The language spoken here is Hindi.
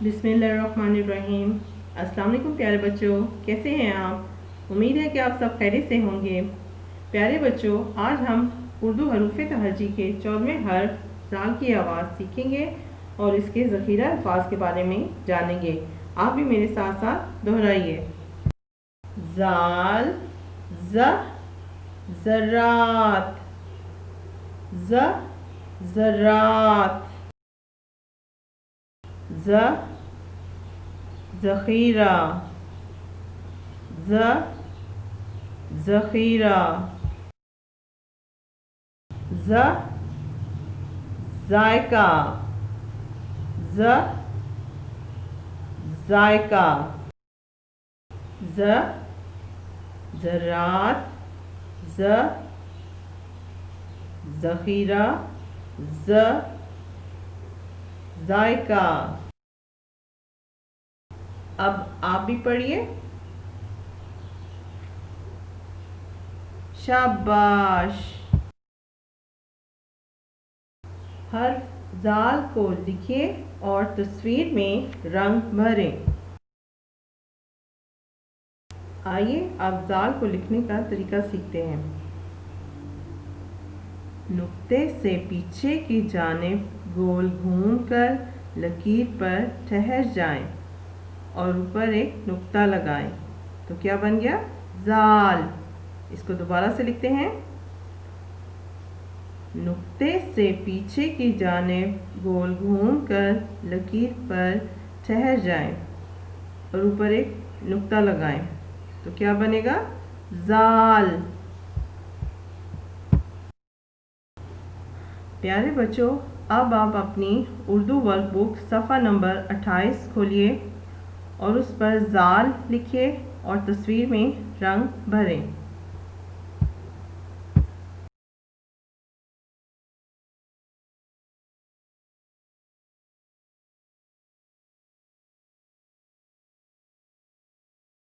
बिस्मिल्लाहिर्रहमानिर्रहीम। अस्सलाम वालेकुम प्यारे बच्चों, कैसे हैं आप। उम्मीद है कि आप सब खैरियत से होंगे। प्यारे बच्चों, आज हम उर्दू हरूफ तहजी के 14वें हर्फ ज़ाल की आवाज़ सीखेंगे और इसके ज़ख़ीरा अल्फाज के बारे में जानेंगे। आप भी मेरे साथ साथ दोहराइए। ज़ाल, ज़, ज़रात, ज़, ज़रात, ज़, ज़ख़ीरा, ज़, ज़ख़ीरा, ज़, ज़ायका, ज़, ज़ायका, ज़, ज़रात, ज़, ज़ख़ीरा, ज़, ज़ायका। अब आप भी पढ़िए। शाबाश। हर्फ ज़ाल को लिखिए और तस्वीर में रंग भरें। आइए अब ज़ाल को लिखने का तरीका सीखते हैं। नुक्ते से पीछे की जानिब गोल घूमकर लकीर पर ठहर जाएं और ऊपर एक नुक्ता लगाएं तो क्या बन गया? ज़ाल। इसको दोबारा से लिखते हैं। नुक्ते से पीछे की जानिब गोल घूमकर लकीर पर ठहर जाएं और ऊपर एक नुक्ता लगाएं तो क्या बनेगा? ज़ाल। प्यारे बच्चों, अब आप अपनी उर्दू वर्कबुक सफ़ा नंबर 28 खोलिए और उस पर ज़ाल लिखिए और तस्वीर में रंग भरें।